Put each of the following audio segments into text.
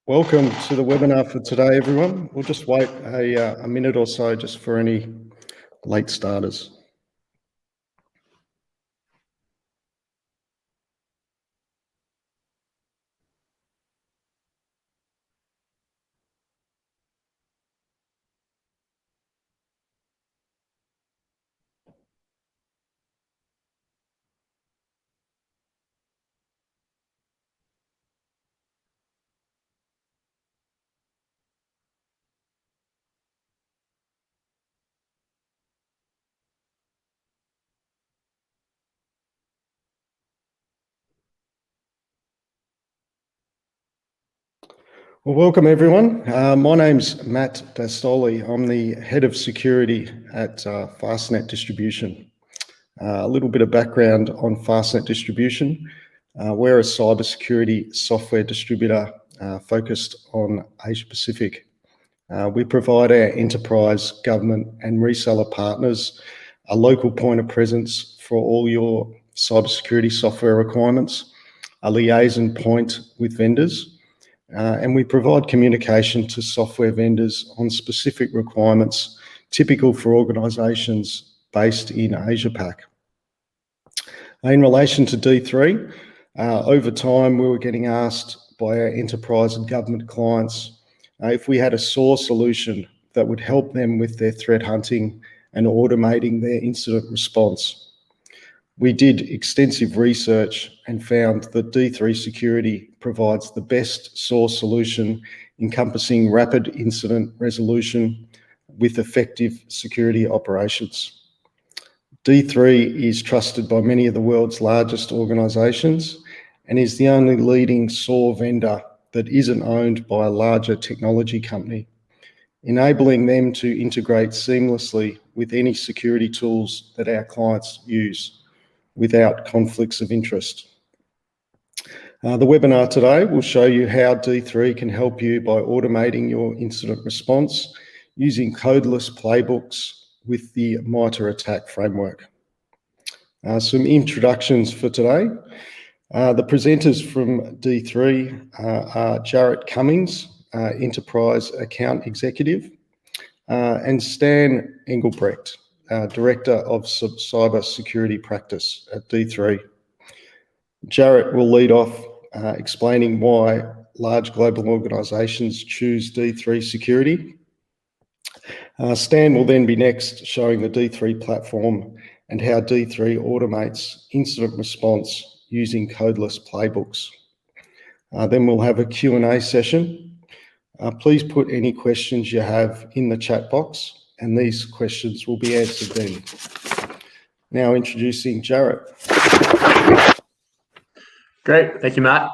Welcome to the webinar for today, everyone. We'll just wait a minute or so just for any late starters. Well, welcome everyone. My name's Matt Dastoli. I'm the head of security at Fastnet Distribution. A little bit of background on Fastnet Distribution. We're a cybersecurity software distributor focused on Asia Pacific. We provide our enterprise, government and reseller partners a local point of presence for all your cybersecurity software requirements, a liaison point with vendors, and we provide communication to software vendors on specific requirements typical for organisations based in Asia Pac. In relation to D3, over time we were getting asked by our enterprise and government clients if we had a SOAR solution that would help them with their threat hunting and automating their incident response. We did extensive research and found that D3 Security provides the best SOAR solution encompassing rapid incident resolution with effective security operations. D3 is trusted by many of the world's largest organisations and is the only leading SOAR vendor that isn't owned by a larger technology company, enabling them to integrate seamlessly with any security tools that our clients use without conflicts of interest. The webinar today will show you how D3 can help you by automating your incident response using codeless playbooks with the MITRE ATT&CK framework. Some introductions for today. The presenters from D3 are Jarrett Cunnings, Enterprise Account Executive, and Stan Engelbrecht, Director of Cyber Security Practice at D3. Jarrett will lead off explaining why large global organisations choose D3 Security. Stan will then be next, showing the D3 platform and how D3 automates incident response using codeless playbooks. Then we'll have a Q&A session. Please put any questions you have in the chat box and these questions will be answered then. Now introducing Jarrett. Great, thank you, Matt.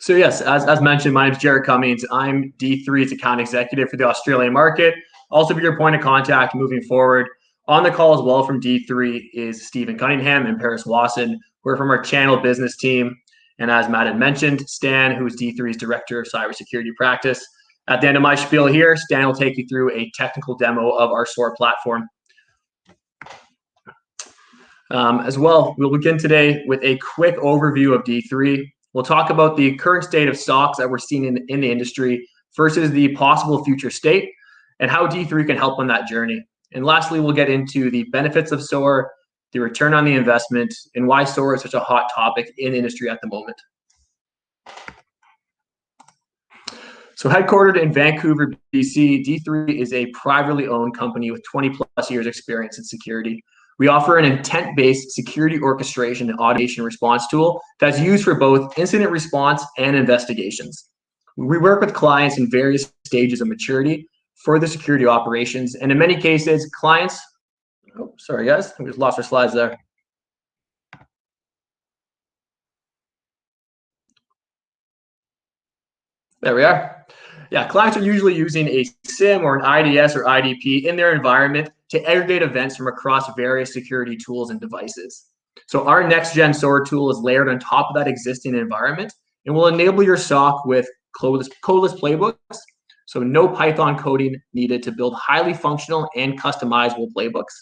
So yes, as mentioned, my name is Jarrett Cummings. I'm D3's account executive for the Australian market. Also be your point of contact moving forward. On the call as well from D3 is Stephen Cunningham and Paris Wasson. We're from our channel business team. And as Matt had mentioned, Stan, who is D3's Director of Cybersecurity Practice. At the end of my spiel here, Stan will take you through a technical demo of our SOAR platform. As well, we'll begin today with a quick overview of D3. We'll talk about the current state of SOCs that we're seeing in the industry versus the possible future state and how D3 can help on that journey. And lastly, we'll get into the benefits of SOAR, the return on the investment, and why SOAR is such a hot topic in the industry at the moment. So headquartered in Vancouver, BC, D3 is a privately owned company with 20 plus years experience in security. We offer an intent-based security orchestration and automation response tool that's used for both incident response and investigations. We work with clients in various stages of maturity for the security operations, and in many cases, clients, oh, sorry guys, we just lost our slides there. There we are. Yeah, clients are usually using a SIM or an IDS or IDP in their environment to aggregate events from across various security tools and devices. So our next-gen SOAR tool is layered on top of that existing environment and will enable your SOC with codeless playbooks. So no Python coding needed to build highly functional and customizable playbooks.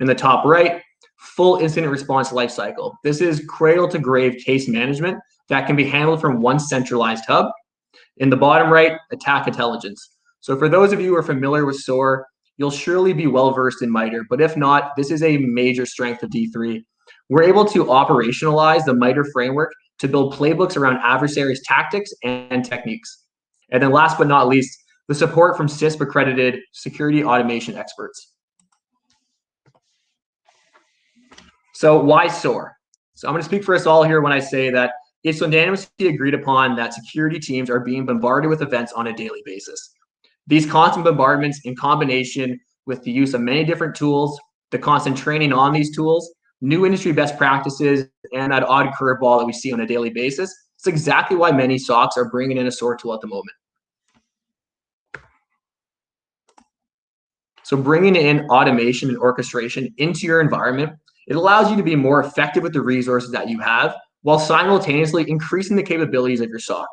In the top right, full incident response lifecycle. This is cradle to grave case management that can be handled from one centralized hub. In the bottom right, attack intelligence. So for those of you who are familiar with SOAR, you'll surely be well versed in MITRE, but if not, this is a major strength of D3. We're able to operationalize the MITRE framework to build playbooks around adversaries' tactics and techniques. And then last but not least, the support from CISP accredited security automation experts. So why SOAR? So I'm going to speak for us all here when I say that it's unanimously agreed upon that security teams are being bombarded with events on a daily basis. These constant bombardments, in combination with the use of many different tools, the constant training on these tools, new industry best practices, and that odd curveball that we see on a daily basis, it's exactly why many SOCs are bringing in a SOAR tool at the moment. So bringing in automation and orchestration into your environment, it allows you to be more effective with the resources that you have while simultaneously increasing the capabilities of your SOC.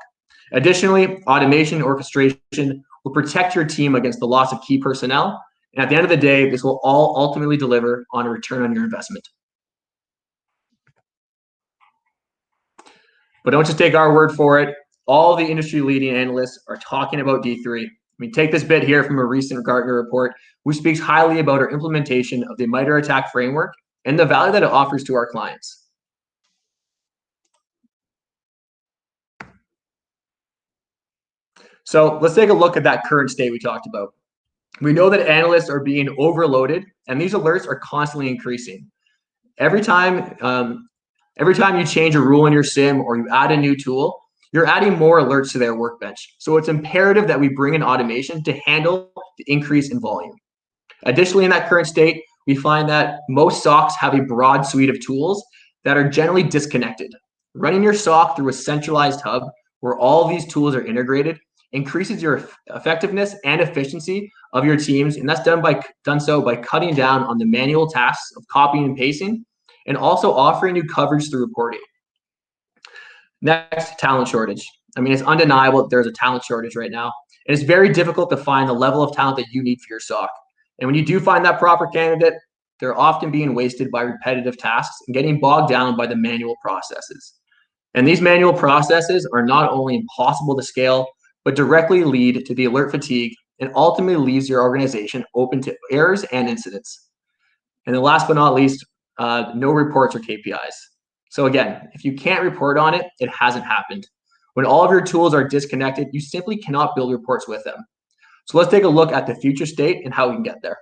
Additionally, automation and orchestration will protect your team against the loss of key personnel. And at the end of the day, this will all ultimately deliver on a return on your investment. But don't just take our word for it. All the industry leading analysts are talking about D3. I mean, take this bit here from a recent Gartner report, which speaks highly about our implementation of the MITRE ATT&CK framework and the value that it offers to our clients. So let's take a look at that current state we talked about. We know that analysts are being overloaded, and these alerts are constantly increasing. Every time you change a rule in your SIM or you add a new tool, you're adding more alerts to their workbench. So it's imperative that we bring in automation to handle the increase in volume. Additionally, in that current state, we find that most SOCs have a broad suite of tools that are generally disconnected. Running your SOC through a centralized hub where all these tools are integrated increases your effectiveness and efficiency of your teams, and that's done so by cutting down on the manual tasks of copying and pasting, and also offering you coverage through reporting. Next, talent shortage. I mean, it's undeniable that there's a talent shortage right now, and it's very difficult to find the level of talent that you need for your SOC. And when you do find that proper candidate, they're often being wasted by repetitive tasks and getting bogged down by the manual processes. And these manual processes are not only impossible to scale, but directly lead to the alert fatigue and ultimately leaves your organization open to errors and incidents. And then last but not least, no reports or KPIs. So again, if you can't report on it, it hasn't happened. When all of your tools are disconnected, you simply cannot build reports with them. So let's take a look at the future state and how we can get there.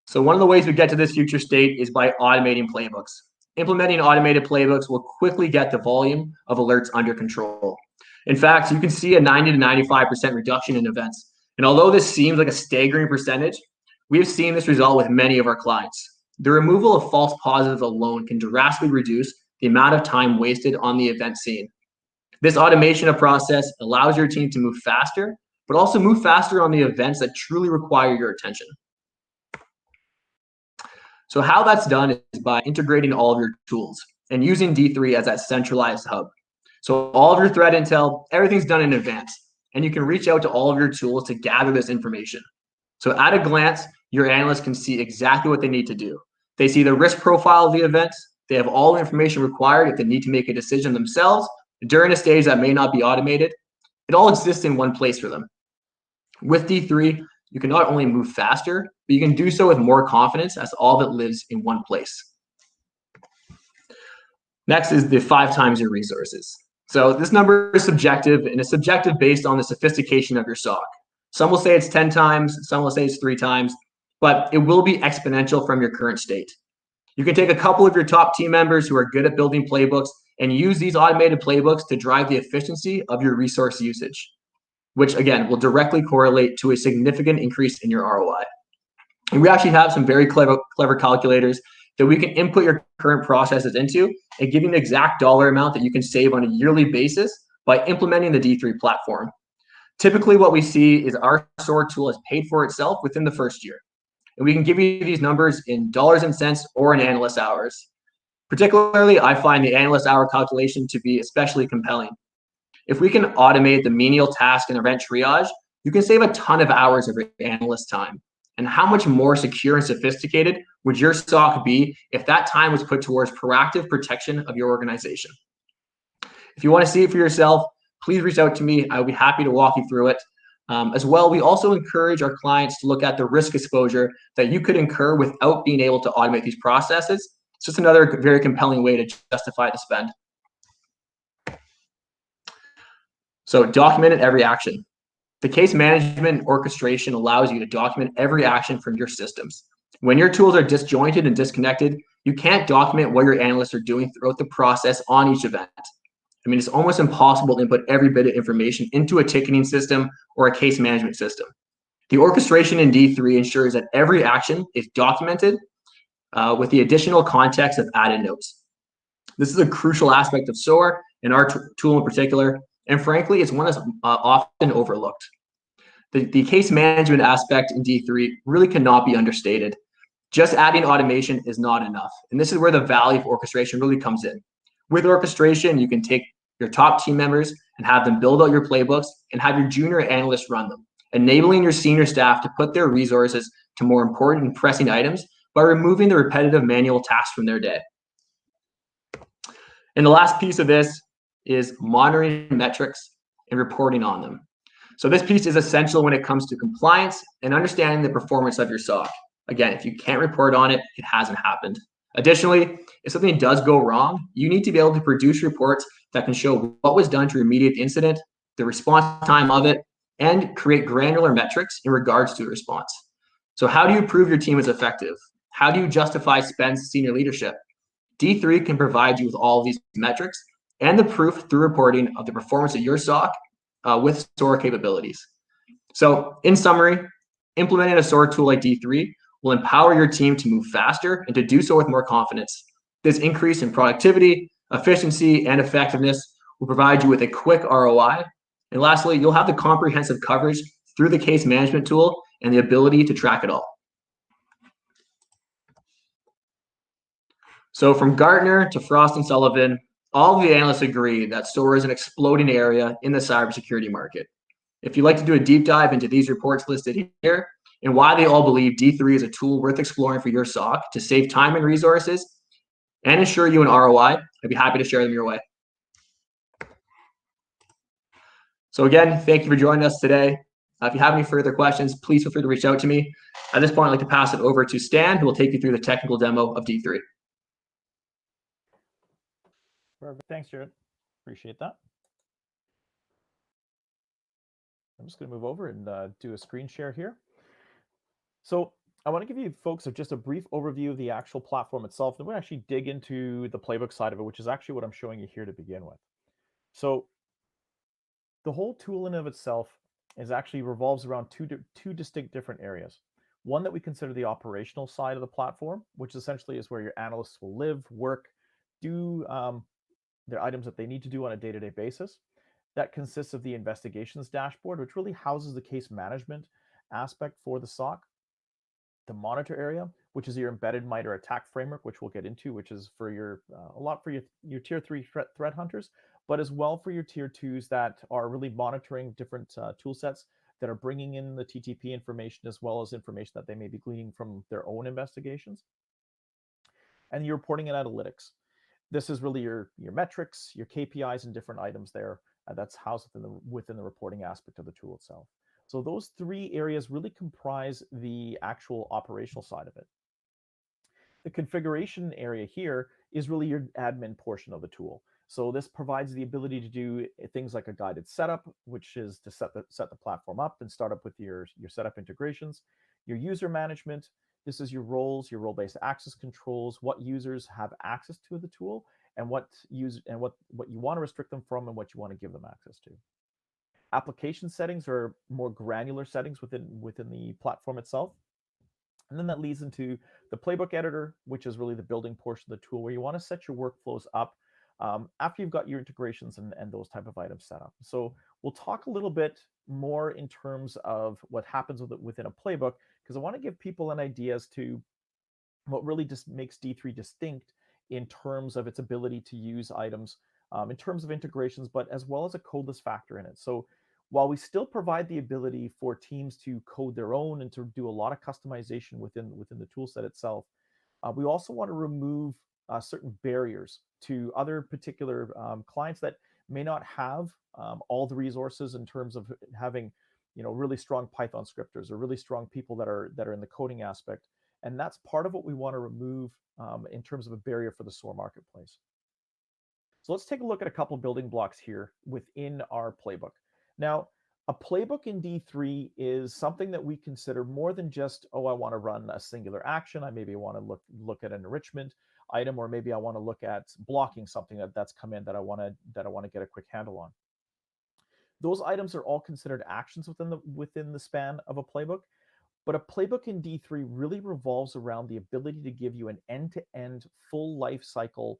So one of the ways we get to this future state is by automating playbooks. Implementing automated playbooks will quickly get the volume of alerts under control. In fact, you can see a 90 to 95% reduction in events. And although this seems like a staggering percentage, we have seen this result with many of our clients. The removal of false positives alone can drastically reduce the amount of time wasted on the event scene. This automation of process allows your team to move faster, but also move faster on the events that truly require your attention. So how that's done is by integrating all of your tools and using D3 as that centralized hub. So all of your threat intel, everything's done in advance, and you can reach out to all of your tools to gather this information. So at a glance, your analysts can see exactly what they need to do. They see the risk profile of the event. They have all the information required if they need to make a decision themselves during a stage that may not be automated. It all exists in one place for them. With D3, you can not only move faster, but you can do so with more confidence as all of it lives in one place. Next is the 5 times your resources. So this number is subjective, and it's subjective based on the sophistication of your SOC. Some will say it's 10 times, some will say it's 3 times, but it will be exponential from your current state. You can take a couple of your top team members who are good at building playbooks and use these automated playbooks to drive the efficiency of your resource usage, which again will directly correlate to a significant increase in your ROI. And we actually have some very clever calculators that we can input your current processes into and give you an exact dollar amount that you can save on a yearly basis by implementing the D3 platform. Typically, what we see is our SOAR tool has paid for itself within the first year. And we can give you these numbers in dollars and cents or in analyst hours. Particularly, I find the analyst hour calculation to be especially compelling. If we can automate the menial task and event triage, you can save a ton of hours of your analyst time. And how much more secure and sophisticated would your SOC be if that time was put towards proactive protection of your organization? If you want to see it for yourself, please reach out to me. I'll be happy to walk you through it. As well, we also encourage our clients to look at the risk exposure that you could incur without being able to automate these processes. It's just another very compelling way to justify the spend. So document every action. The case management orchestration allows you to document every action from your systems. When your tools are disjointed and disconnected, you can't document what your analysts are doing throughout the process on each event. I mean, it's almost impossible to input every bit of information into a ticketing system or a case management system. The orchestration in D3 ensures that every action is documented with the additional context of added notes. This is a crucial aspect of SOAR and our tool in particular, and frankly, it's one that's often overlooked. The case management aspect in D3 really cannot be understated. Just adding automation is not enough, and this is where the value of orchestration really comes in. With orchestration, you can take your top team members and have them build out your playbooks and have your junior analysts run them, enabling your senior staff to put their resources to more important and pressing items by removing the repetitive manual tasks from their day. And the last piece of this is monitoring metrics and reporting on them. So this piece is essential when it comes to compliance and understanding the performance of your SOC. Again, if you can't report on it, it hasn't happened. Additionally, if something does go wrong, you need to be able to produce reports that can show what was done to remediate the incident, the response time of it, and create granular metrics in regards to the response. So how do you prove your team is effective? How do you justify spends to senior leadership? D3 can provide you with all of these metrics and the proof through reporting of the performance of your SOC with SOAR capabilities. So in summary, implementing a SOAR tool like D3 will empower your team to move faster and to do so with more confidence. This increase in productivity, efficiency, and effectiveness will provide you with a quick ROI. And lastly, you'll have the comprehensive coverage through the case management tool and the ability to track it all. So from Gartner to Frost & Sullivan, all of the analysts agree that SOAR is an exploding area in the cybersecurity market. If you'd like to do a deep dive into these reports listed here and why they all believe D3 is a tool worth exploring for your SOC to save time and resources and ensure you an ROI, I'd be happy to share them your way. So again, thank you for joining us today. If you have any further questions, please feel free to reach out to me. At this point, I'd like to pass it over to Stan, who will take you through the technical demo of D3. Perfect. Thanks, Jarrett. Appreciate that. I'm just going to move over and do a screen share here. So I want to give you folks just a brief overview of the actual platform itself. Then we'll actually dig into the playbook side of it, which is actually what I'm showing you here to begin with. So the whole tool in of itself is actually revolves around two distinct different areas. One that we consider the operational side of the platform, which essentially is where your analysts will live, work, do their items that they need to do on a day-to-day basis. That consists of the investigations dashboard, which really houses the case management aspect for the SOC. The monitor area, which is your embedded MITRE attack framework, which we'll get into, which is for your a lot for your tier 3 threat hunters, but as well for your tier 2s that are really monitoring different tool sets that are bringing in the TTP information as well as information that they may be gleaning from their own investigations. And your reporting and analytics. This is really your metrics, your KPIs, and different items there. That's housed within the reporting aspect of the tool itself. So those three areas really comprise the actual operational side of it. The configuration area here is really your admin portion of the tool. So this provides the ability to do things like a guided setup, which is to set the platform up and start up with your setup integrations. Your user management, this is your roles, your role-based access controls, what users have access to the tool, and what you want to restrict them from and what you want to give them access to. Application settings are more granular settings within the platform itself. And then that leads into the playbook editor, which is really the building portion of the tool where you want to set your workflows up after you've got your integrations and those type of items set up. So we'll talk a little bit more in terms of what happens within a playbook, because I want to give people an idea as to what really just makes D3 distinct in terms of its ability to use items in terms of integrations, but as well as a codeless factor in it. So while we still provide the ability for teams to code their own and to do a lot of customization within the tool set itself, we also want to remove certain barriers to other particular clients that may not have all the resources in terms of having, really strong Python scripters or really strong people that are in the coding aspect. And that's part of what we want to remove in terms of a barrier for the SOAR marketplace. So let's take a look at a couple of building blocks here within our playbook. Now, a playbook in D3 is something that we consider more than just, oh, I want to run a singular action. I maybe want to look at an enrichment item, or maybe I want to look at blocking something that's come in that I want to get a quick handle on. Those items are all considered actions within the span of a playbook. But a playbook in D3 really revolves around the ability to give you an end-to-end full life cycle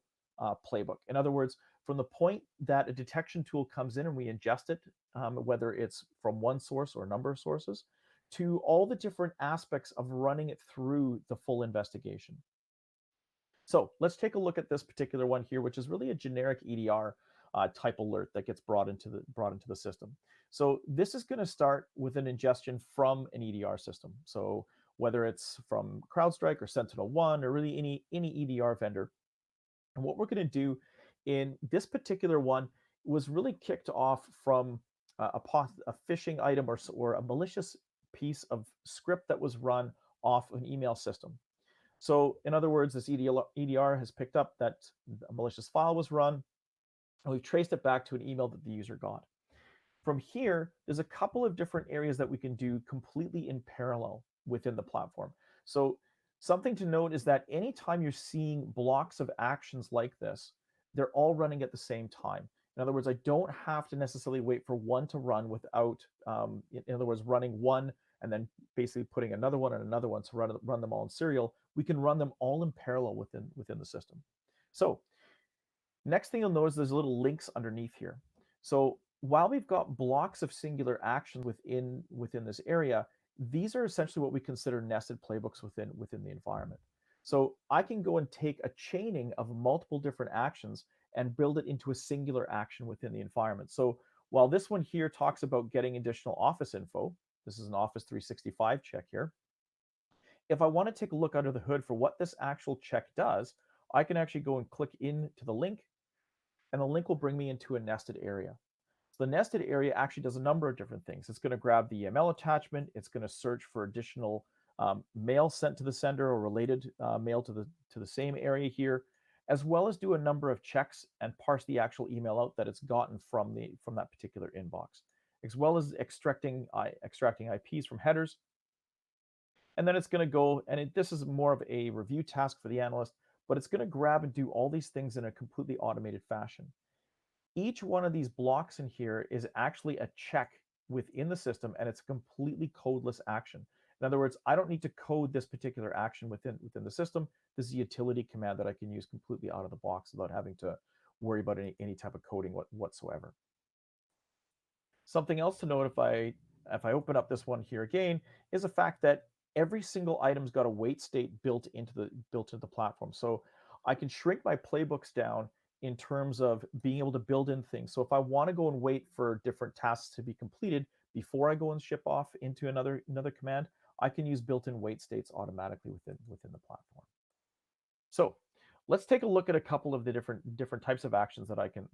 playbook. In other words, from the point that a detection tool comes in and we ingest it, whether it's from one source or a number of sources, to all the different aspects of running it through the full investigation. So let's take a look at this particular one here, which is really a generic EDR type alert that gets brought into the system. So this is going to start with an ingestion from an EDR system. So whether it's from CrowdStrike or SentinelOne or really any EDR vendor. And what we're going to do in this particular one was really kicked off from a phishing item or a malicious piece of script that was run off an email system. So in other words, this EDR has picked up that a malicious file was run, and we've traced it back to an email that the user got. From here, there's a couple of different areas that we can do completely in parallel within the platform. So something to note is that anytime you're seeing blocks of actions like this, they're all running at the same time. In other words, I don't have to necessarily wait for one to run without, in other words, running one and then basically putting another one and another one to run them all in serial. We can run them all in parallel within the system. So next thing you'll notice, there's little links underneath here. So while we've got blocks of singular actions within this area, these are essentially what we consider nested playbooks within the environment. So I can go and take a chaining of multiple different actions and build it into a singular action within the environment. So while this one here talks about getting additional Office info, this is an Office 365 check here. If I want to take a look under the hood for what this actual check does, I can actually go and click into the link, and the link will bring me into a nested area. So the nested area actually does a number of different things. It's going to grab the email attachment. It's going to search for additional mail sent to the sender or related mail to the same area here, as well as do a number of checks and parse the actual email out that it's gotten from that particular inbox, as well as extracting IPs from headers. And then it's going to go, and this is more of a review task for the analyst, but it's going to grab and do all these things in a completely automated fashion. Each one of these blocks in here is actually a check within the system, and it's a completely codeless action. In other words, I don't need to code this particular action within the system. This is a utility command that I can use completely out of the box without having to worry about any type of coding whatsoever. Something else to note if I open up this one here again is the fact that every single item's got a wait state built into the platform. So I can shrink my playbooks down in terms of being able to build in things. So if I want to go and wait for different tasks to be completed before I go and ship off into another command, I can use built-in wait states automatically within the platform. So let's take a look at a couple of the different types of actions that I can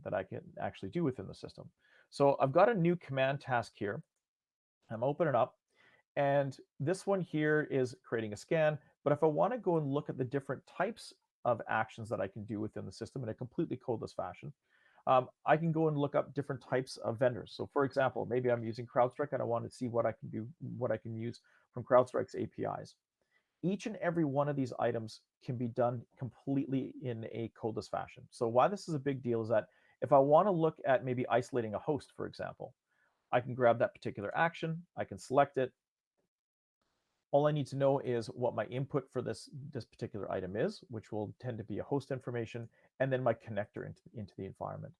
actually do within the system. So I've got a new command task here. I'm opening it up, and this one here is creating a scan. But if I want to go and look at the different types of actions that I can do within the system in a completely codeless fashion, I can go and look up different types of vendors. So for example, maybe I'm using CrowdStrike and I want to see what I can use from CrowdStrike's APIs. Each and every one of these items can be done completely in a codeless fashion. So why this is a big deal is that if I want to look at maybe isolating a host, for example, I can grab that particular action, I can select it. All I need to know is what my input for this particular item is, which will tend to be a host information, and then my connector into the environment.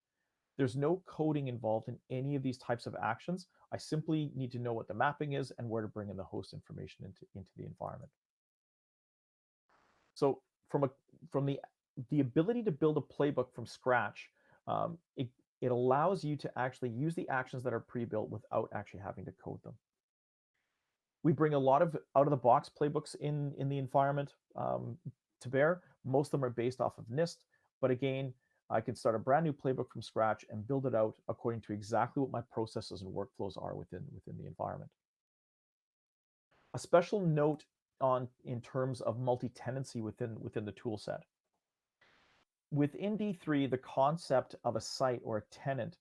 There's no coding involved in any of these types of actions. I simply need to know what the mapping is and where to bring in the host information into the environment. So from the ability to build a playbook from scratch, it allows you to actually use the actions that are pre-built without actually having to code them. We bring a lot of out-of-the-box playbooks in the environment to bear. Most of them are based off of NIST, but again, I can start a brand new playbook from scratch and build it out according to exactly what my processes and workflows are within the environment. A special note in terms of multi-tenancy within the tool set. Within D3, the concept of a site or a tenant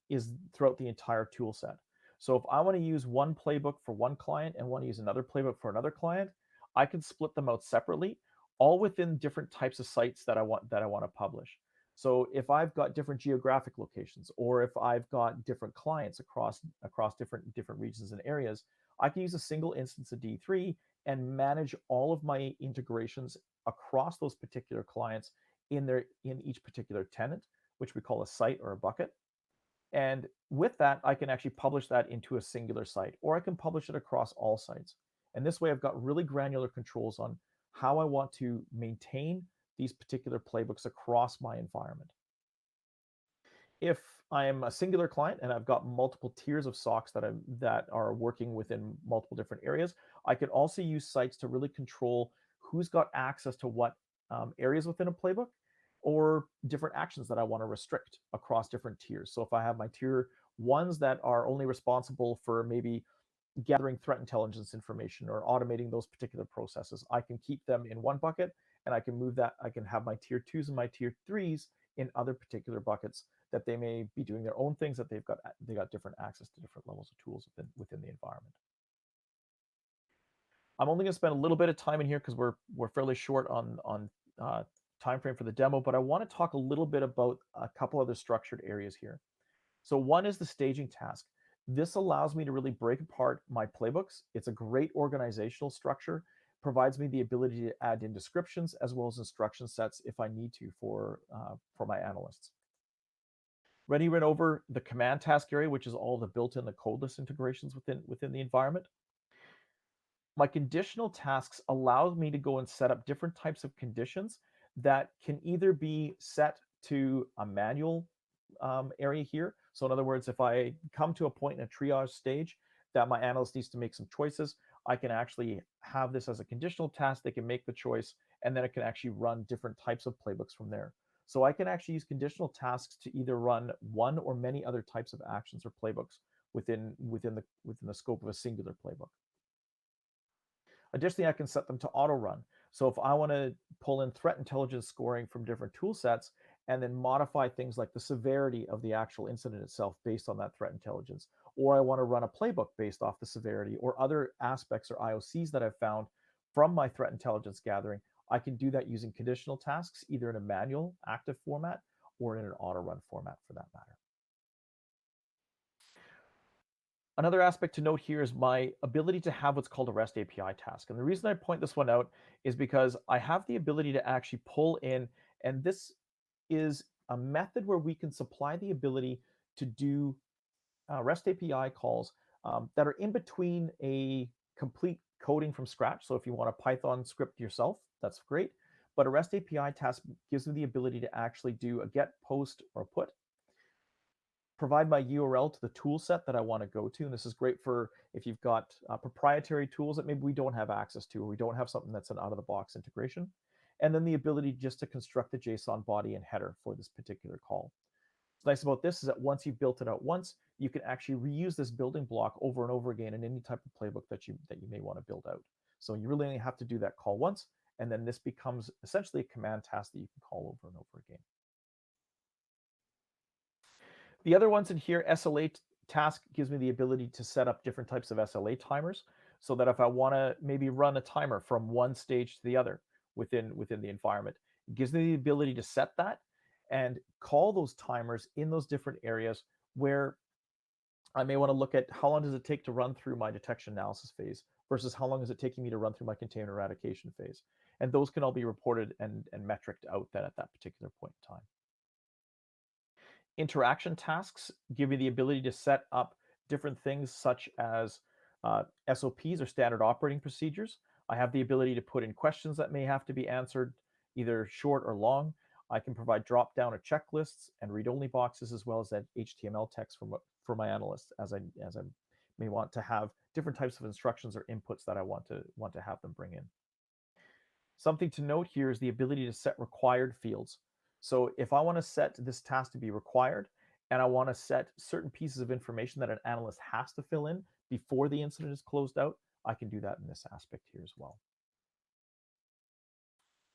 is throughout the entire tool set. So if I want to use one playbook for one client and want to use another playbook for another client, I can split them out separately, all within different types of sites that I want to publish. So if I've got different geographic locations, or if I've got different clients across different regions and areas, I can use a single instance of D3 and manage all of my integrations across those particular clients in each particular tenant, which we call a site or a bucket. And with that, I can actually publish that into a singular site, or I can publish it across all sites. And this way, I've got really granular controls on how I want to maintain these particular playbooks across my environment. If I am a singular client and I've got multiple tiers of SOCs that are working within multiple different areas, I can also use sites to really control who's got access to what areas within a playbook, or different actions that I want to restrict across different tiers. So if I have my tier ones that are only responsible for maybe gathering threat intelligence information or automating those particular processes, I can keep them in one bucket, and I can move that. I can have my tier twos and my tier threes in other particular buckets that they may be doing their own things, that they got different access to different levels of tools within the environment. I'm only going to spend a little bit of time in here because we're fairly short on time frame for the demo, but I want to talk a little bit about a couple other structured areas here. So one is the staging task. This allows me to really break apart my playbooks. It's a great organizational structure, provides me the ability to add in descriptions as well as instruction sets if I need to for my analysts. Rennie ran over the command task area, which is all the built-in the codeless integrations within the environment. My conditional tasks allow me to go and set up different types of conditions that can either be set to a manual area here. So in other words, if I come to a point in a triage stage that my analyst needs to make some choices, I can actually have this as a conditional task. They can make the choice, and then it can actually run different types of playbooks from there. So I can actually use conditional tasks to either run one or many other types of actions or playbooks within the scope of a singular playbook. Additionally, I can set them to auto run. So if I want to pull in threat intelligence scoring from different tool sets and then modify things like the severity of the actual incident itself based on that threat intelligence, or I want to run a playbook based off the severity or other aspects or IOCs that I've found from my threat intelligence gathering, I can do that using conditional tasks, either in a manual active format or in an auto run format for that matter. Another aspect to note here is my ability to have what's called a REST API task. And the reason I point this one out is because I have the ability to actually pull in, and this is a method where we can supply the ability to do REST API calls that are in between a complete coding from scratch. So if you want a Python script yourself, that's great. But a REST API task gives me the ability to actually do a get, post, or put, provide my URL to the tool set that I want to go to. And this is great for if you've got proprietary tools that maybe we don't have access to, or we don't have something that's an out-of-the-box integration. And then the ability just to construct the JSON body and header for this particular call. What's nice about this is that once you've built it out once, you can actually reuse this building block over and over again in any type of playbook that you may want to build out. So you really only have to do that call once, and then this becomes essentially a command task that you can call over and over again. The other ones in here, SL8 task gives me the ability to set up different types of SLA timers, so that if I want to maybe run a timer from one stage to the other within the environment, it gives me the ability to set that and call those timers in those different areas where I may want to look at how long does it take to run through my detection analysis phase versus how long is it taking me to run through my container eradication phase. And those can all be reported and metriced out then at that particular point in time. Interaction tasks give me the ability to set up different things such as SOPs or standard operating procedures. I have the ability to put in questions that may have to be answered, either short or long. I can provide drop-down of checklists and read-only boxes, as well as that HTML text for my analysts, as I may want to have different types of instructions or inputs that I want to have them bring in. Something to note here is the ability to set required fields. So if I want to set this task to be required, and I want to set certain pieces of information that an analyst has to fill in before the incident is closed out, I can do that in this aspect here as well.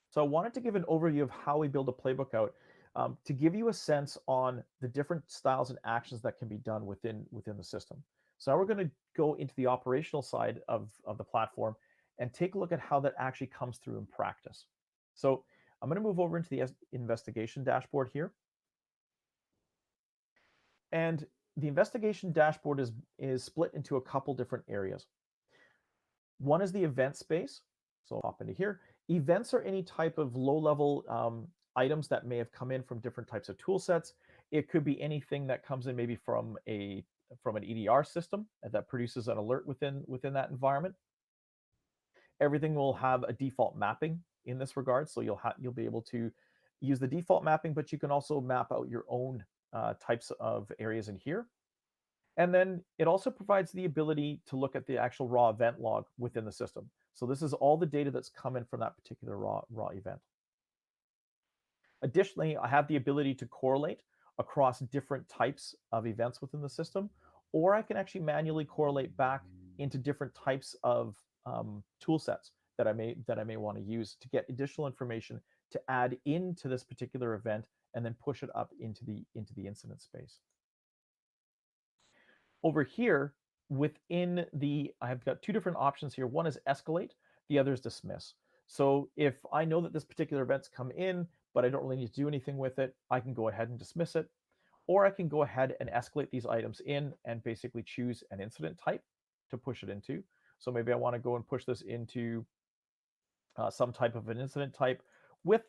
So I wanted to give an overview of how we build a playbook out, to give you a sense on the different styles and actions that can be done within the system. So now we're going to go into the operational side of the platform and take a look at how that actually comes through in practice. So I'm going to move over into the investigation dashboard here. And the investigation dashboard is split into a couple different areas. One is the event space. So I'll hop into here. Events are any type of low-level items that may have come in from different types of tool sets. It could be anything that comes in maybe from an EDR system that produces an alert within that environment. Everything will have a default mapping in this regard, so you'll be able to use the default mapping, but you can also map out your own types of areas in here. And then it also provides the ability to look at the actual raw event log within the system. So this is all the data that's come in from that particular raw event. Additionally, I have the ability to correlate across different types of events within the system, or I can actually manually correlate back into different types of tool sets that I may want to use to get additional information to add into this particular event and then push it up into the incident space. Over here, I've got two different options here. One is escalate, the other is dismiss. So if I know that this particular event's come in, but I don't really need to do anything with it, I can go ahead and dismiss it, or I can go ahead and escalate these items in and basically choose an incident type to push it into. So maybe I want to go and push this into some type of an incident type with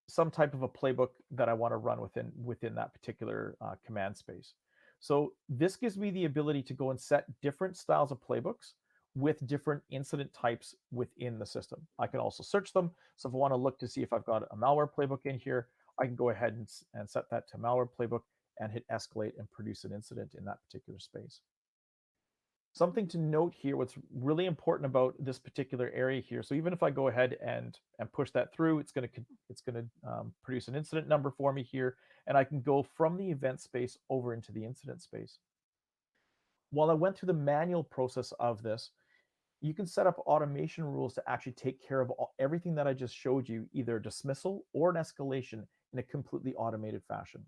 some type of a playbook that I want to run within that particular command space. So this gives me the ability to go and set different styles of playbooks with different incident types within the system. I can also search them. So if I want to look to see if I've got a malware playbook in here, I can go ahead and set that to malware playbook and hit escalate and produce an incident in that particular space. Something to note here, what's really important about this particular area here. So even if I go ahead and push that through, it's going to produce an incident number for me here, and I can go from the event space over into the incident space. While I went through the manual process of this, you can set up automation rules to actually take care of everything that I just showed you, either a dismissal or an escalation in a completely automated fashion.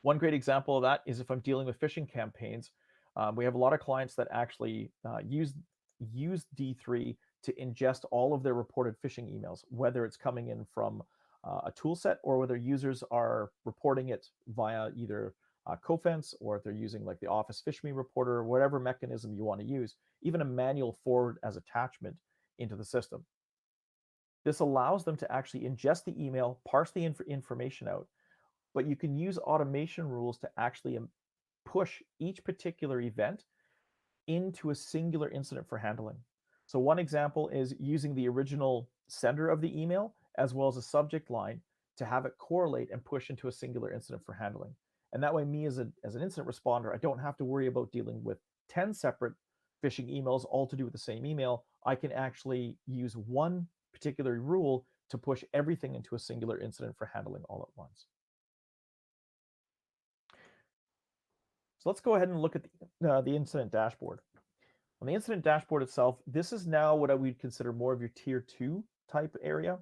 One great example of that is if I'm dealing with phishing campaigns. We have a lot of clients that actually use D3 to ingest all of their reported phishing emails, whether it's coming in from a tool set or whether users are reporting it via either Cofense, or if they're using like the Office Phish Me Reporter, or whatever mechanism you want to use, even a manual forward as attachment into the system. This allows them to actually ingest the email, parse the information out, but you can use automation rules to actually push each particular event into a singular incident for handling. So one example is using the original sender of the email as well as a subject line to have it correlate and push into a singular incident for handling. And that way, me as an incident responder, I don't have to worry about dealing with 10 separate phishing emails all to do with the same email. I can actually use one particular rule to push everything into a singular incident for handling all at once. So let's go ahead and look at the incident dashboard. On the incident dashboard itself, this is now what I would consider more of your tier 2 type area.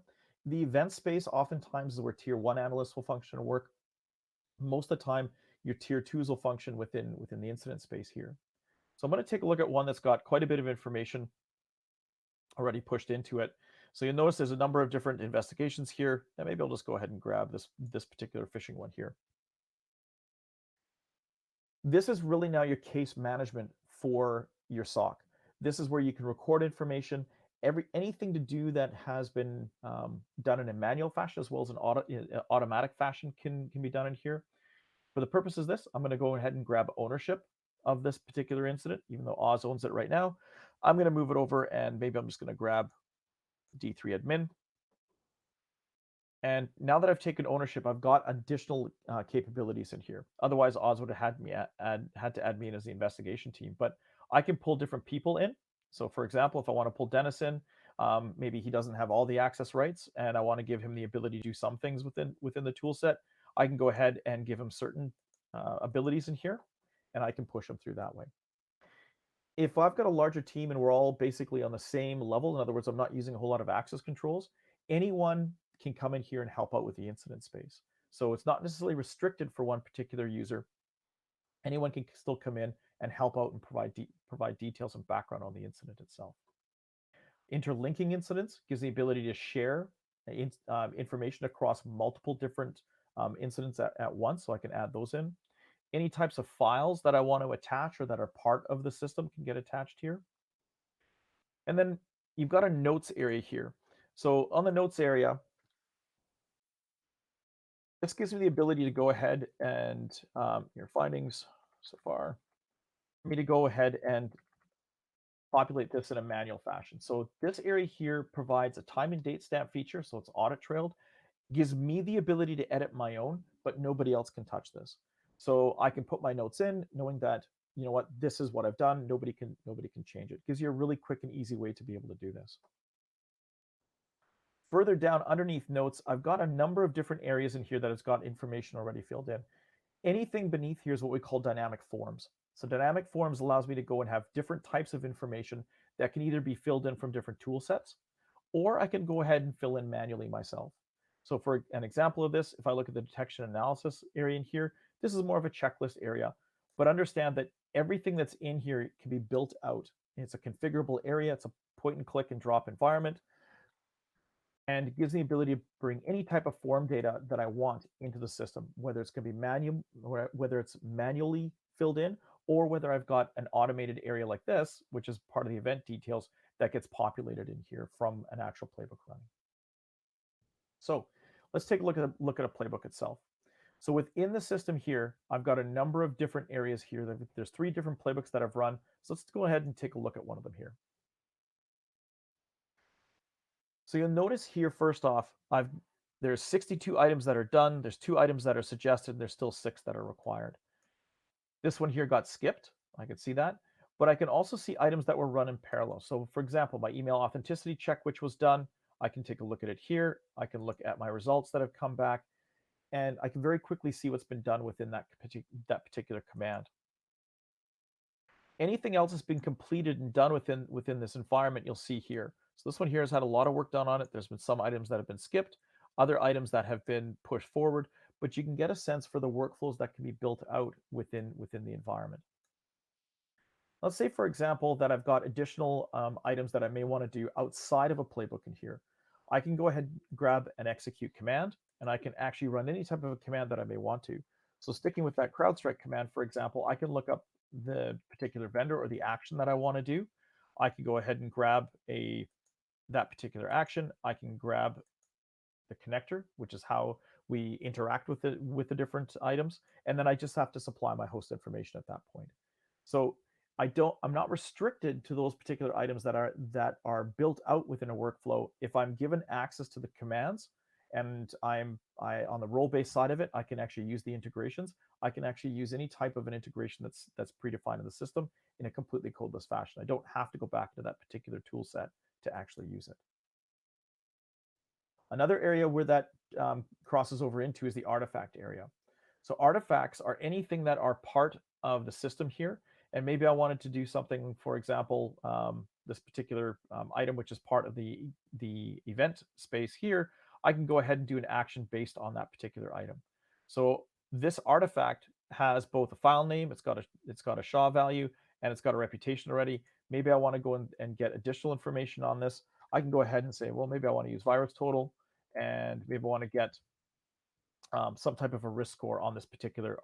The event space oftentimes is where tier 1 analysts will function and work. Most of the time, your tier 2s will function within the incident space here. So I'm going to take a look at one that's got quite a bit of information already pushed into it. So you'll notice there's a number of different investigations here, and maybe I'll just go ahead and grab this particular phishing one here. This is really now your case management for your SOC. This is where you can record information. Anything to do that has been done in a manual fashion as well as an automatic fashion can be done in here. For the purposes of this, I'm going to go ahead and grab ownership of this particular incident, even though Oz owns it right now. I'm going to move it over, and maybe I'm just going to grab D3 admin. And now that I've taken ownership, I've got additional capabilities in here. Otherwise, Oz would have had to add me in as the investigation team. But I can pull different people in. So for example, if I want to pull Dennis in, maybe he doesn't have all the access rights, and I want to give him the ability to do some things within the tool set, I can go ahead and give him certain abilities in here, and I can push him through that way. If I've got a larger team and we're all basically on the same level, in other words, I'm not using a whole lot of access controls, anyone can come in here and help out with the incident space. So it's not necessarily restricted for one particular user. Anyone can still come in and help out and provide details and background on the incident itself. Interlinking incidents gives the ability to share information across multiple different incidents at once, so I can add those in. Any types of files that I want to attach or that are part of the system can get attached here. And then you've got a notes area here. So on the notes area, this gives me the ability to go ahead and your findings so far, for me to go ahead and populate this in a manual fashion. So this area here provides a time and date stamp feature, so it's audit trailed, gives me the ability to edit my own, but nobody else can touch this. So I can put my notes in knowing that, you know what, this is what I've done. Nobody can change it. Gives you a really quick and easy way to be able to do this. Further down underneath notes, I've got a number of different areas in here that has got information already filled in. Anything beneath here is what we call dynamic forms. So dynamic forms allows me to go and have different types of information that can either be filled in from different tool sets, or I can go ahead and fill in manually myself. So for an example of this, if I look at the detection analysis area in here, this is more of a checklist area, but understand that everything that's in here can be built out. It's a configurable area. It's a point and click and drop environment. And it gives the ability to bring any type of form data that I want into the system, whether it's going to be whether it's manually filled in, or whether I've got an automated area like this, which is part of the event details that gets populated in here from an actual playbook running. So let's take a look at a playbook itself. So within the system here, I've got a number of different areas here. There's 3 different playbooks that I've run. So let's go ahead and take a look at one of them here. So you'll notice here, first off, there's 62 items that are done. There's 2 items that are suggested. There's still 6 that are required. This one here got skipped. I can see that. But I can also see items that were run in parallel. So for example, my email authenticity check, which was done, I can take a look at it here. I can look at my results that have come back. And I can very quickly see what's been done within that particular command. Anything else that's been completed and done within this environment, you'll see here. So this one here has had a lot of work done on it. There's been some items that have been skipped, other items that have been pushed forward, but you can get a sense for the workflows that can be built out within the environment. Let's say, for example, that I've got additional items that I may want to do outside of a playbook in here. I can go ahead and grab an execute command, and I can actually run any type of a command that I may want to. So sticking with that CrowdStrike command, for example, I can look up the particular vendor or the action that I want to do. I can go ahead and grab that particular action. I can grab the connector, which is how we interact with the different items, and then I just have to supply my host information at that point. So I'm not restricted to those particular items that are built out within a workflow. If I'm given access to the commands and on the role-based side of it, I can actually use the integrations. I can actually use any type of an integration that's predefined in the system in a completely codeless fashion. I don't have to go back to that particular tool set to actually use it. Another area where that crosses over into is the artifact area. So artifacts are anything that are part of the system here. And maybe I wanted to do something, for example, this particular item, which is part of the event space here, I can go ahead and do an action based on that particular item. So this artifact has both a file name, it's got a SHA value, and it's got a reputation already. Maybe I want to go and get additional information on this. I can go ahead and say, well, maybe I want to use virus total, and maybe I want to get some type of a risk score on this particular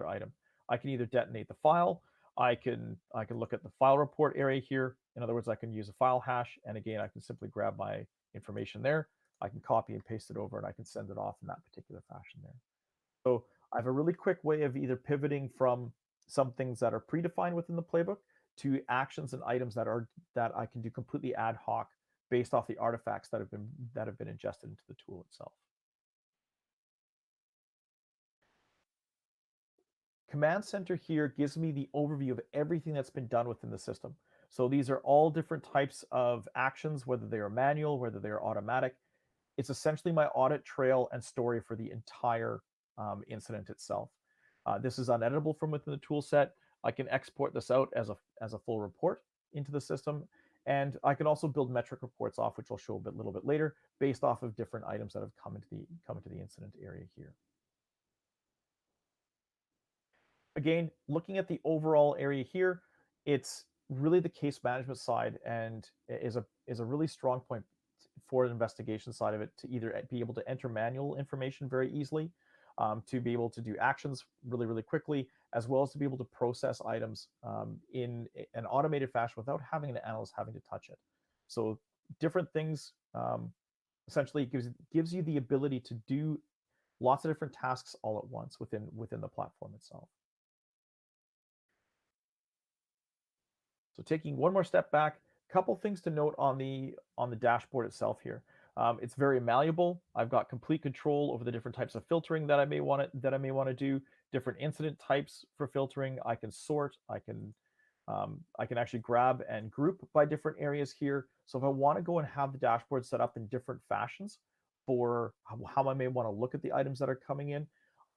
item. I can either detonate the file. I can look at the file report area here. In other words, I can use a file hash, and again, I can simply grab my information there. I can copy and paste it over, and I can send it off in that particular fashion there. So I have a really quick way of either pivoting from some things that are predefined within the playbook to actions and items that I can do completely ad hoc based off the artifacts that have been ingested into the tool itself. Command Center here gives me the overview of everything that's been done within the system. So these are all different types of actions, whether they are manual, whether they are automatic. It's essentially my audit trail and story for the entire incident itself. This is uneditable from within the tool set. I can export this out as a full report into the system. And I can also build metric reports off, which I'll show a little bit later, based off of different items that have come into the incident area here. Again, looking at the overall area here, it's really the case management side, and is a really strong point for the investigation side of it, to either be able to enter manual information very easily, to be able to do actions really quickly, as well as to be able to process items in an automated fashion without having an analyst having to touch it. So different things, essentially gives you the ability to do lots of different tasks all at once within the platform itself. So taking one more step back, a couple things to note on the dashboard itself here. It's very malleable. I've got complete control over the different types of filtering that I may want to do, different incident types for filtering. I can sort, I can actually grab and group by different areas here. So if I want to go and have the dashboard set up in different fashions for how I may want to look at the items that are coming in,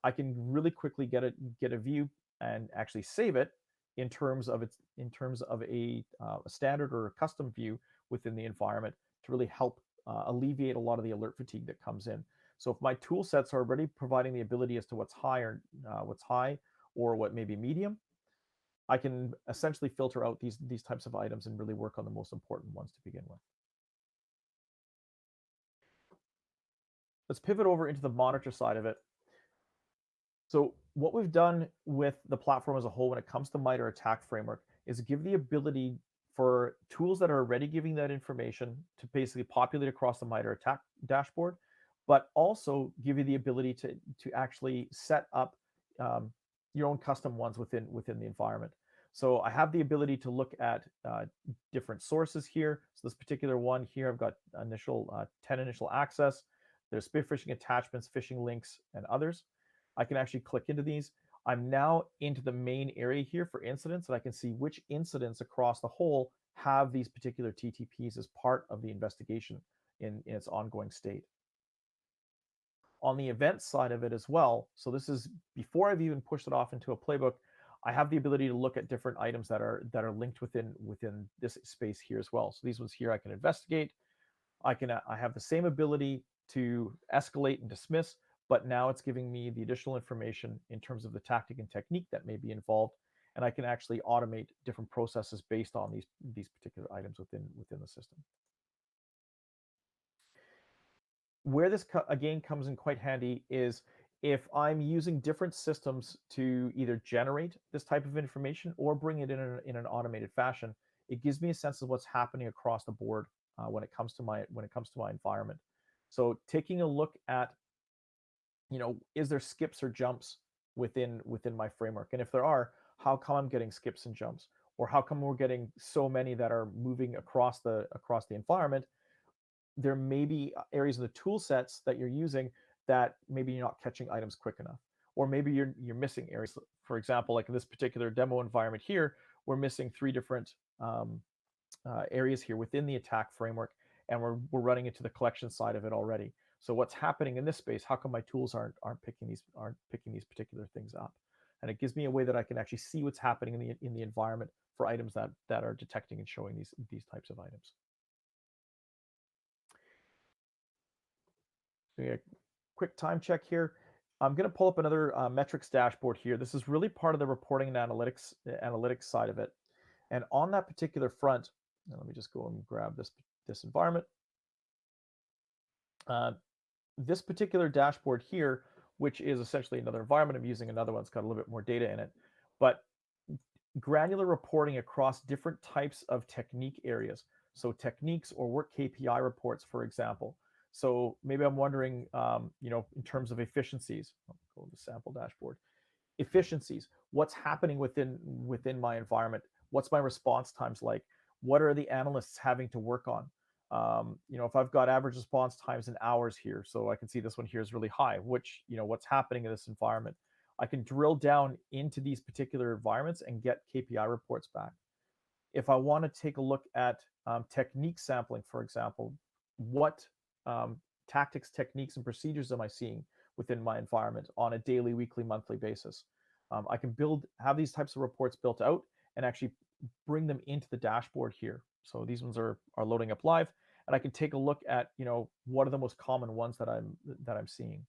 I can really quickly get a view and actually save it in terms of a standard or a custom view within the environment to really help alleviate a lot of the alert fatigue that comes in. So if my tool sets are already providing the ability as to what's high or what may be medium, I can essentially filter out these types of items and really work on the most important ones to begin with. Let's pivot over into the monitor side of it. So what we've done with the platform as a whole when it comes to MITRE ATT&CK framework is give the ability for tools that are already giving that information to basically populate across the MITRE ATT&CK dashboard, but also give you the ability to actually set up your own custom ones within the environment. So I have the ability to look at different sources here. So this particular one here, I've got 10 initial access. There's phishing attachments, phishing links, and others. I can actually click into these. I'm now into the main area here for incidents, and I can see which incidents across the whole have these particular TTPs as part of the investigation in its ongoing state. On the event side of it as well, so this is before I've even pushed it off into a playbook, I have the ability to look at different items that are linked within this space here as well. So these ones here I can investigate. I have the same ability to escalate and dismiss, but now it's giving me the additional information in terms of the tactic and technique that may be involved, and I can actually automate different processes based on these particular items within the system. Where this again comes in quite handy is if I'm using different systems to either generate this type of information or bring it in an automated fashion, it gives me a sense of what's happening across the board when it comes to my environment. So taking a look at, is there skips or jumps within my framework? And if there are, how come I'm getting skips and jumps? Or how come we're getting so many that are moving across the environment? There may be areas of the tool sets that you're using that maybe you're not catching items quick enough. Or maybe you're missing areas. For example, like in this particular demo environment here, we're missing 3 different areas here within the attack framework, and we're running into the collection side of it already. So what's happening in this space? How come my tools aren't picking these particular things up? And it gives me a way that I can actually see what's happening in the environment for items that are detecting and showing these types of items. Doing a quick time check here. I'm going to pull up another metrics dashboard here. This is really part of the reporting and analytics side of it. And on that particular front, let me just go and grab this environment. This particular dashboard here, which is essentially another environment, I'm using another one that's got a little bit more data in it, but granular reporting across different types of technique areas. So techniques or work KPI reports, for example. So maybe I'm wondering, in terms of efficiencies, I'll go to the sample dashboard. Efficiencies, what's happening within my environment? What's my response times like? What are the analysts having to work on? If I've got average response times in hours here, so I can see this one here is really high, which, what's happening in this environment? I can drill down into these particular environments and get KPI reports back. If I want to take a look at technique sampling, for example, what tactics, techniques, and procedures am I seeing within my environment on a daily, weekly, monthly basis? I can have these types of reports built out and actually bring them into the dashboard here. So these ones are loading up live, and I can take a look at, what are the most common ones that I'm seeing.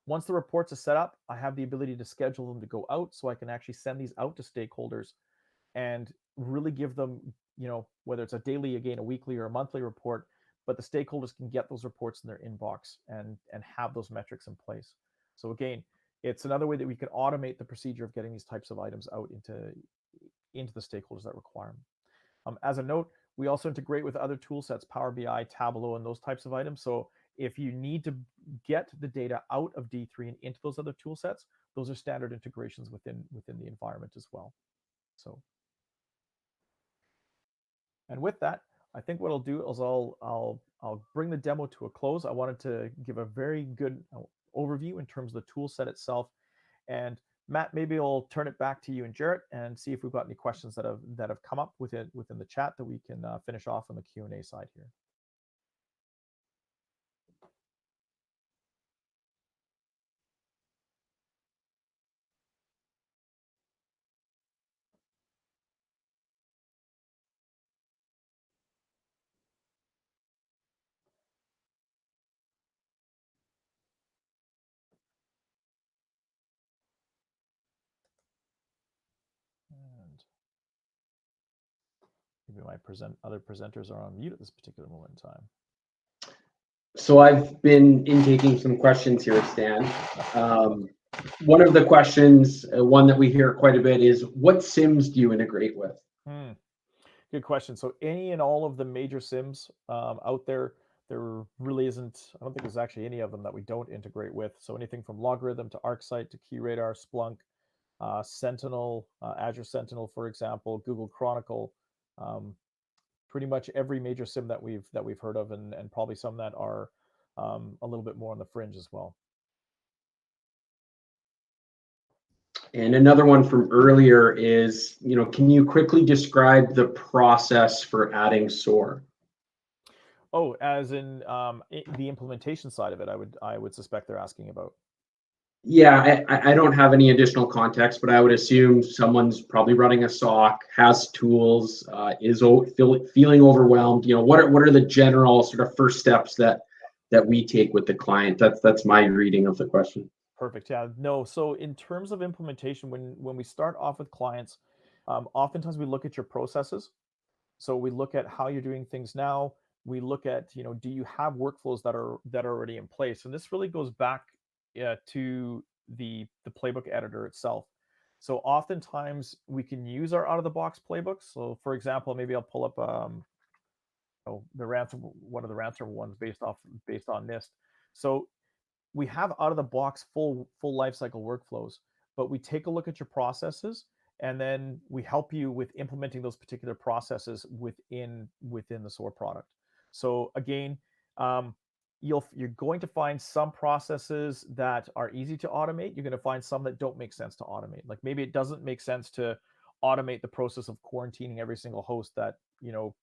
Once the reports are set up, I have the ability to schedule them to go out, so I can actually send these out to stakeholders and really give them, whether it's a daily, again, a weekly or a monthly report, but the stakeholders can get those reports in their inbox and have those metrics in place. So again, it's another way that we can automate the procedure of getting these types of items out into the stakeholders that require them. As a note, we also integrate with other tool sets, Power BI, Tableau, and those types of items. So if you need to get the data out of D3 and into those other tool sets, those are standard integrations within the environment as well. So, and with that, I think what I'll do is I'll bring the demo to a close. I wanted to give a very good overview in terms of the tool set itself. And Matt, maybe I'll turn it back to you and Jarrett and see if we've got any questions that have come up within the chat that we can finish off on the Q&A side here. And maybe my other presenters are on mute at this particular moment in time. So I've been intaking some questions here, Stan. One of the questions, one that we hear quite a bit, is what SIMs do you integrate with? Good question. So any and all of the major SIMs out there, there really isn't, I don't think there's actually any of them that we don't integrate with. So anything from Logarithm to ArcSight to QRadar, Splunk, Sentinel, Azure Sentinel, for example, Google Chronicle, pretty much every major SIM that we've heard of, and probably some that are a little bit more on the fringe as well. And another one from earlier is, can you quickly describe the process for adding SOAR? Oh, as in the implementation side of it, I would suspect they're asking about. Yeah, I don't have any additional context, but I would assume someone's probably running a SOC, has tools, is feeling overwhelmed. What are the general sort of first steps that we take with the client? That's my reading of the question. Perfect. Yeah. No. So in terms of implementation, when we start off with clients, oftentimes we look at your processes. So we look at how you're doing things now. We look at, do you have workflows that are already in place? And this really goes back to the playbook editor itself. So oftentimes we can use our out-of-the-box playbooks. So for example, maybe I'll pull up one of the ransom ones based on NIST. So we have out-of-the-box full lifecycle workflows, but we take a look at your processes, and then we help you with implementing those particular processes within the SOAR product. So again, you're going to find some processes that are easy to automate. You're going to find some that don't make sense to automate. Like maybe it doesn't make sense to automate the process of quarantining every single host that you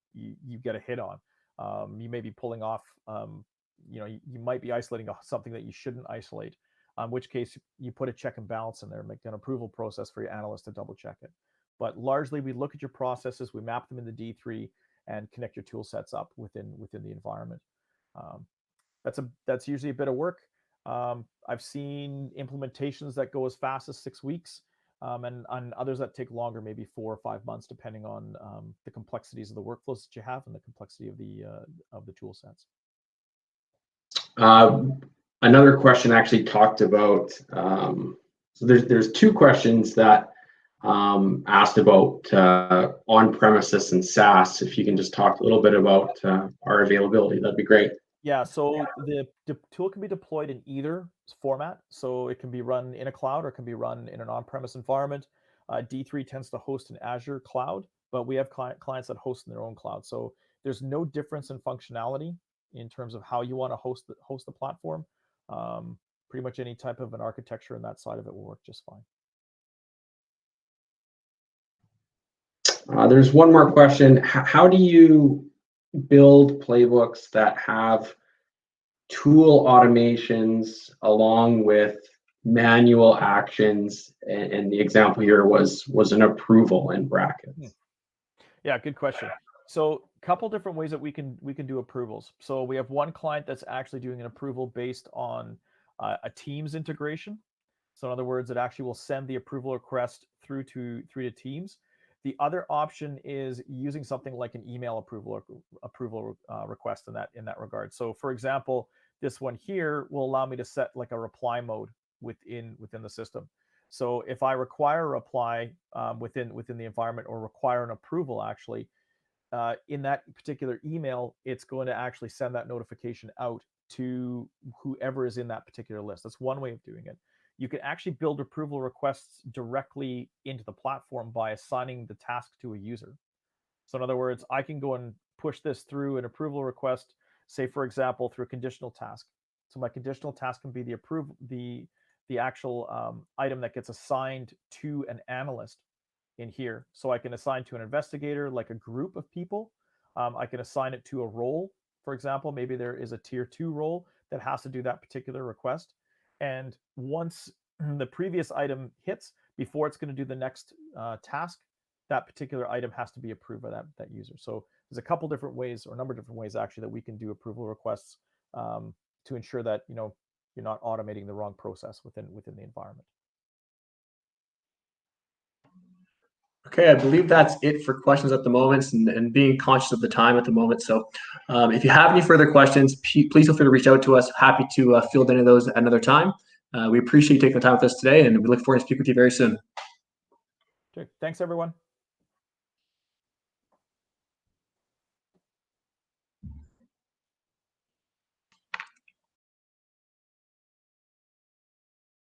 get a hit on. You may be pulling off, you might be isolating something that you shouldn't isolate. In which case you put a check and balance in there, make an approval process for your analyst to double check it. But largely we look at your processes, we map them into D3 and connect your tool sets up within the environment. That's usually a bit of work. I've seen implementations that go as fast as 6 weeks, and others that take longer, maybe 4 or 5 months, depending on the complexities of the workflows that you have and the complexity of the tool sets. Another question actually talked about, so there's 2 questions that asked about on-premises and SaaS. If you can just talk a little bit about our availability, that'd be great. Yeah, so the tool can be deployed in either format. So it can be run in a cloud or it can be run in an on-premise environment. D3 tends to host in Azure cloud, but we have clients that host in their own cloud. So there's no difference in functionality in terms of how you want to host the platform. pretty much any type of an architecture in that side of it will work just fine. There's one more question. How do you build playbooks that have tool automations along with manual actions? And the example here was an approval in brackets. Yeah, good question. So a couple different ways that we can do approvals. So we have one client that's actually doing an approval based on a Teams integration. So in other words, it actually will send the approval request through to Teams. The other option is using something like an email approval request in that regard. So for example, this one here will allow me to set like a reply mode within the system. So if I require a reply within the environment, or require an approval actually, in that particular email, it's going to actually send that notification out to whoever is in that particular list. That's one way of doing it. You can actually build approval requests directly into the platform by assigning the task to a user. So in other words, I can go and push this through an approval request, say for example, through a conditional task. So my conditional task can be the actual item that gets assigned to an analyst in here. So I can assign to an investigator, like a group of people. I can assign it to a role. For example, maybe there is a tier 2 role that has to do that particular request. And once the previous item hits, before it's going to do the next task, that particular item has to be approved by that user. So there's a couple different ways, or a number of different ways actually, that we can do approval requests to ensure that you're not automating the wrong process within the environment. Okay, I believe that's it for questions at the moment, and being conscious of the time at the moment. So if you have any further questions, please feel free to reach out to us. Happy to field any of those at another time. We appreciate you taking the time with us today, and we look forward to speaking with you very soon. Okay, thanks everyone.